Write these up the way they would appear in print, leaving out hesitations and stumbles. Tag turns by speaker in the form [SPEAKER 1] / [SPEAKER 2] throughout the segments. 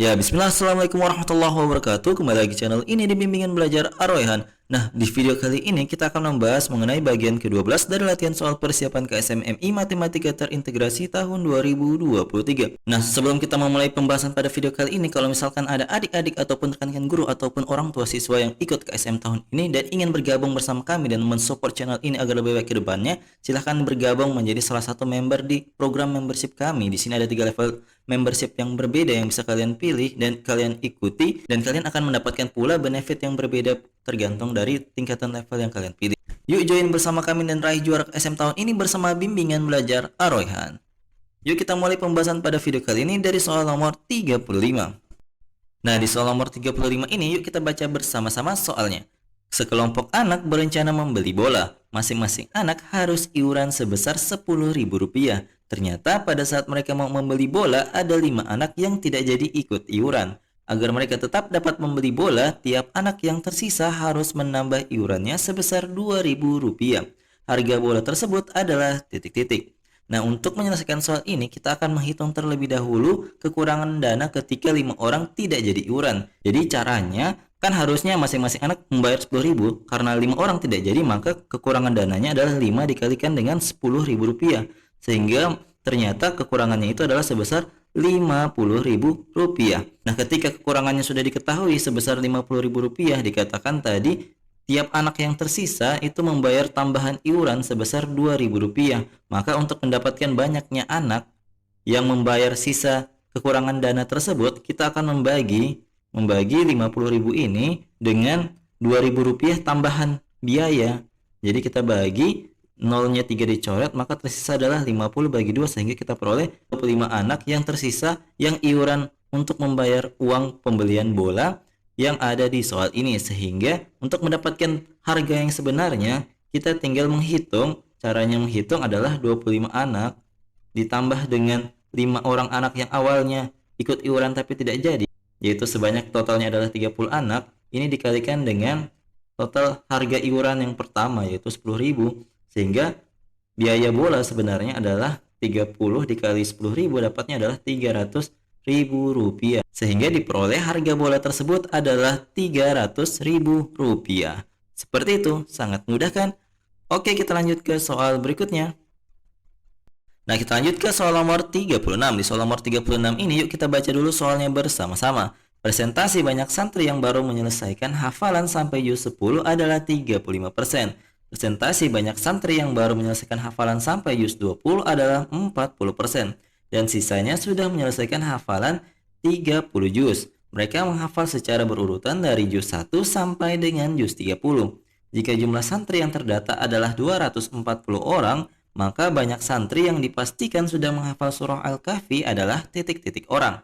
[SPEAKER 1] Ya, bismillah, assalamualaikum warahmatullahi wabarakatuh. Kembali lagi channel ini di bimbingan belajar Ar-Rayhan. Nah, di video kali ini kita akan membahas mengenai bagian ke-12 dari latihan soal persiapan KSMMI Matematika Terintegrasi tahun 2023. Nah, sebelum kita memulai pembahasan pada video kali ini, kalau misalkan ada adik-adik ataupun rekan-rekan guru ataupun orang tua siswa yang ikut KSM tahun ini dan ingin bergabung bersama kami dan mensupport channel ini agar lebih baik ke depannya, silahkan bergabung menjadi salah satu member di program membership kami. Di sini ada 3 level membership yang berbeda yang bisa kalian pilih dan kalian ikuti, dan kalian akan mendapatkan pula benefit yang berbeda tergantung dari tingkatan level yang kalian pilih. Yuk join bersama kami dan raih juara SM tahun ini bersama bimbingan belajar Ar-Rayhan. Yuk kita mulai pembahasan pada video kali ini dari soal nomor 35. Nah, di soal nomor 35 ini yuk kita baca bersama-sama soalnya. Sekelompok anak berencana membeli bola. Masing-masing anak harus iuran sebesar Rp10.000. Ternyata pada saat mereka mau membeli bola, ada 5 anak yang tidak jadi ikut iuran. Agar mereka tetap dapat membeli bola, tiap anak yang tersisa harus menambah iurannya sebesar Rp2.000. Harga bola tersebut adalah titik-titik. Nah, untuk menyelesaikan soal ini, kita akan menghitung terlebih dahulu kekurangan dana ketika 5 orang tidak jadi iuran. Jadi caranya, kan harusnya masing-masing anak membayar Rp10.000. Karena 5 orang tidak jadi, maka kekurangan dananya adalah 5 dikalikan dengan Rp10.000. Sehingga ternyata kekurangannya itu adalah sebesar Rp50.000. Nah, ketika kekurangannya sudah diketahui sebesar Rp50.000, dikatakan tadi tiap anak yang tersisa itu membayar tambahan iuran sebesar Rp2.000. Maka untuk mendapatkan banyaknya anak yang membayar sisa kekurangan dana tersebut, kita akan membagi Rp50.000 ini dengan Rp2.000 tambahan biaya. Jadi kita bagi, nolnya 3 dicoret, maka tersisa adalah 50 bagi 2, sehingga kita peroleh 25 anak yang tersisa yang iuran untuk membayar uang pembelian bola yang ada di soal ini. Sehingga untuk mendapatkan harga yang sebenarnya, kita tinggal menghitung. Caranya menghitung adalah 25 anak ditambah dengan 5 orang anak yang awalnya ikut iuran tapi tidak jadi, yaitu sebanyak totalnya adalah 30 anak. Ini dikalikan dengan total harga iuran yang pertama, yaitu Rp10.000. Sehingga biaya bola sebenarnya adalah 30 dikali 10.000, dapatnya adalah Rp300.000. Sehingga diperoleh harga bola tersebut adalah Rp300.000. Seperti itu, sangat mudah kan? Oke, kita lanjut ke soal berikutnya. Nah, kita lanjut ke soal nomor 36. Di soal nomor 36 ini yuk kita baca dulu soalnya bersama-sama. Presentasi banyak santri yang baru menyelesaikan hafalan sampai juz 10 adalah 35%. Presentasi banyak santri yang baru menyelesaikan hafalan sampai juz 20 adalah 40%. Dan sisanya sudah menyelesaikan hafalan 30 juz. Mereka menghafal secara berurutan dari juz 1 sampai dengan juz 30. Jika jumlah santri yang terdata adalah 240 orang, maka banyak santri yang dipastikan sudah menghafal surah Al-Kahfi adalah titik-titik orang.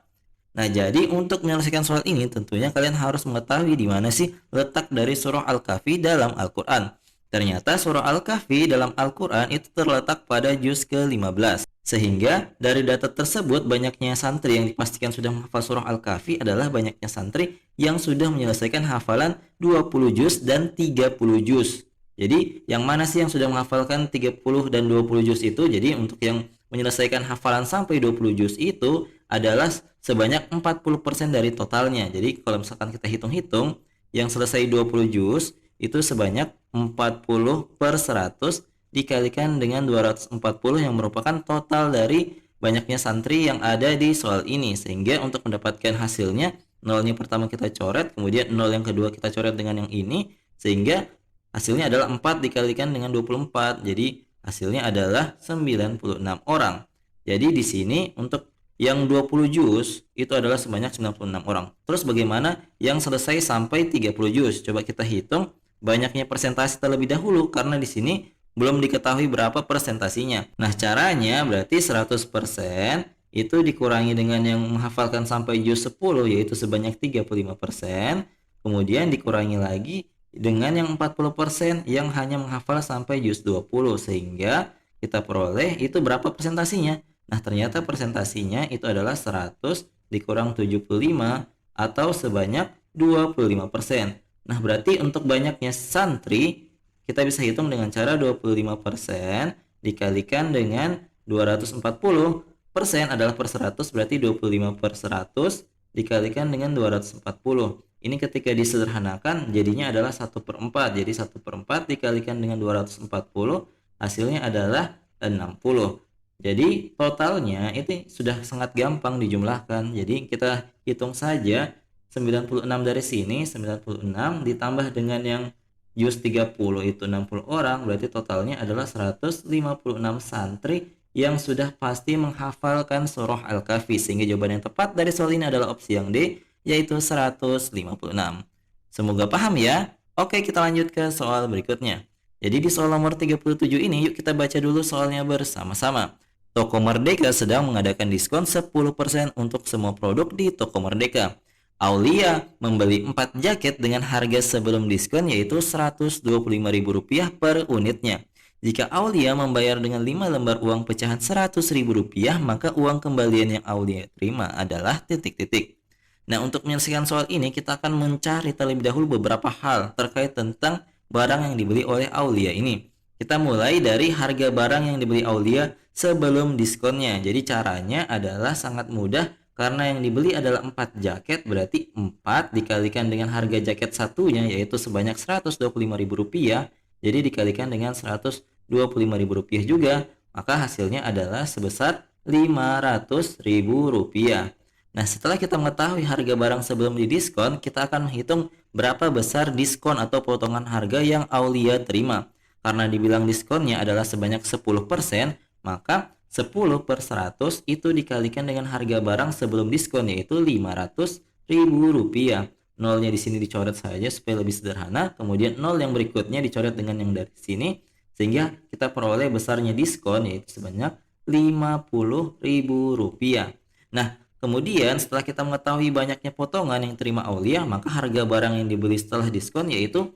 [SPEAKER 1] Nah, jadi untuk menyelesaikan soal ini tentunya kalian harus mengetahui di mana sih letak dari surah Al-Kahfi dalam Al-Quran. Ternyata surah Al-Kahfi dalam Al-Quran itu terletak pada juz ke-15. Sehingga dari data tersebut, banyaknya santri yang dipastikan sudah menghafal surah Al-Kahfi adalah banyaknya santri yang sudah menyelesaikan hafalan 20 juz dan 30 juz. Jadi yang mana sih yang sudah menghafalkan 30 dan 20 juz itu? Jadi untuk yang menyelesaikan hafalan sampai 20 juz itu adalah sebanyak 40% dari totalnya. Jadi kalau misalkan kita hitung-hitung, yang selesai 20 juz itu sebanyak 40/100 dikalikan dengan 240 yang merupakan total dari banyaknya santri yang ada di soal ini. Sehingga untuk mendapatkan hasilnya, nolnya pertama kita coret, kemudian nol yang kedua kita coret dengan yang ini, sehingga hasilnya adalah 4 dikalikan dengan 24. Jadi hasilnya adalah 96 orang. Jadi di sini untuk yang 20 juz itu adalah sebanyak 96 orang. Terus bagaimana yang selesai sampai 30 juz? Coba kita hitung banyaknya persentase terlebih dahulu, karena di sini belum diketahui berapa persentasinya. Nah, caranya berarti 100% itu dikurangi dengan yang menghafalkan sampai juz 10, yaitu sebanyak 35%. Kemudian dikurangi lagi dengan yang 40% yang hanya menghafal sampai juz 20. Sehingga kita peroleh itu berapa persentasinya. Nah, ternyata persentasinya itu adalah 100 dikurang 75 atau sebanyak 25%. Nah, berarti untuk banyaknya santri, kita bisa hitung dengan cara 25% dikalikan dengan 240. Persen adalah per 100, berarti 25/100 dikalikan dengan 240. Ini ketika disederhanakan jadinya adalah 1/4. Jadi 1/4 dikalikan dengan 240 hasilnya adalah 60. Jadi totalnya itu sudah sangat gampang dijumlahkan. Jadi kita hitung saja 96 dari sini, 96 ditambah dengan yang juz 30 itu 60 orang, berarti totalnya adalah 156 santri yang sudah pasti menghafalkan surah Al-Kahfi. Sehingga jawaban yang tepat dari soal ini adalah opsi yang D, yaitu 156. Semoga paham ya. Oke, kita lanjut ke soal berikutnya. Jadi di soal nomor 37 ini, yuk kita baca dulu soalnya bersama-sama. Toko Merdeka sedang mengadakan diskon 10% untuk semua produk di Toko Merdeka. Aulia membeli 4 jaket dengan harga sebelum diskon yaitu Rp125.000 per unitnya. Jika Aulia membayar dengan 5 lembar uang pecahan Rp100.000, maka uang kembalian yang Aulia terima adalah titik-titik. Nah, untuk menyelesaikan soal ini kita akan mencari terlebih dahulu beberapa hal terkait tentang barang yang dibeli oleh Aulia ini. Kita mulai dari harga barang yang dibeli Aulia sebelum diskonnya. Jadi caranya adalah sangat mudah. Karena yang dibeli adalah 4 jaket, berarti 4 dikalikan dengan harga jaket satunya yaitu sebanyak Rp125.000. Jadi dikalikan dengan Rp125.000 juga, maka hasilnya adalah sebesar Rp500.000. Nah, setelah kita mengetahui harga barang sebelum didiskon, kita akan menghitung berapa besar diskon atau potongan harga yang Aulia terima. Karena dibilang diskonnya adalah sebanyak 10%, maka 10/100 itu dikalikan dengan harga barang sebelum diskon yaitu Rp500.000. Nolnya di sini dicoret saja supaya lebih sederhana. Kemudian nol yang berikutnya dicoret dengan yang dari sini sehingga kita peroleh besarnya diskon yaitu sebanyak Rp50.000. Nah, kemudian setelah kita mengetahui banyaknya potongan yang terima Aulia, maka harga barang yang dibeli setelah diskon yaitu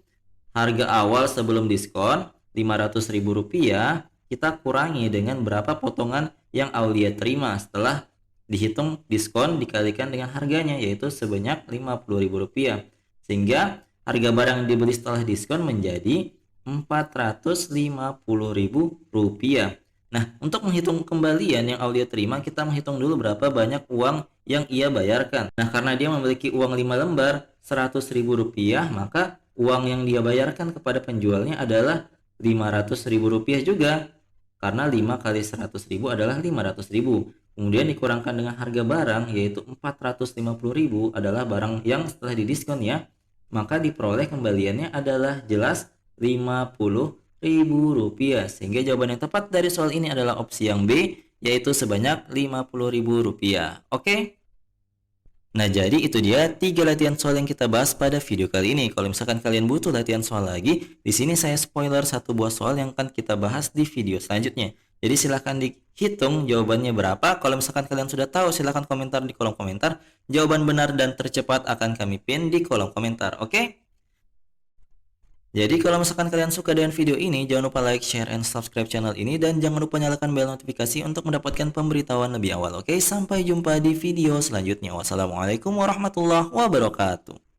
[SPEAKER 1] harga awal sebelum diskon Rp500.000 kita kurangi dengan berapa potongan yang Aulia terima setelah dihitung diskon dikalikan dengan harganya yaitu sebanyak Rp50.000. Sehingga harga barang yang dibeli setelah diskon menjadi Rp450.000. Nah, untuk menghitung kembalian yang Aulia terima, kita menghitung dulu berapa banyak uang yang ia bayarkan. Nah, karena dia memiliki uang 5 lembar Rp100.000, maka uang yang dia bayarkan kepada penjualnya adalah Rp500.000 juga. Karena 5 kali 100.000 adalah 500.000. Kemudian dikurangkan dengan harga barang yaitu 450.000 adalah barang yang setelah didiskon ya. Maka diperoleh kembaliannya adalah jelas Rp50.000. Sehingga jawaban yang tepat dari soal ini adalah opsi yang B yaitu sebanyak Rp50.000. Oke? Nah, jadi itu dia 3 latihan soal yang kita bahas pada video kali ini. Kalau misalkan kalian butuh latihan soal lagi, di sini saya spoiler satu buah soal yang akan kita bahas di video selanjutnya. Jadi silahkan dihitung jawabannya berapa. Kalau misalkan kalian sudah tahu, silahkan komentar di kolom komentar. Jawaban benar dan tercepat akan kami pin di kolom komentar. Oke? Jadi kalau misalkan kalian suka dengan video ini, jangan lupa like, share, and subscribe channel ini. Dan jangan lupa nyalakan bel notifikasi untuk mendapatkan pemberitahuan lebih awal. Oke, sampai jumpa di video selanjutnya. Wassalamualaikum warahmatullahi wabarakatuh.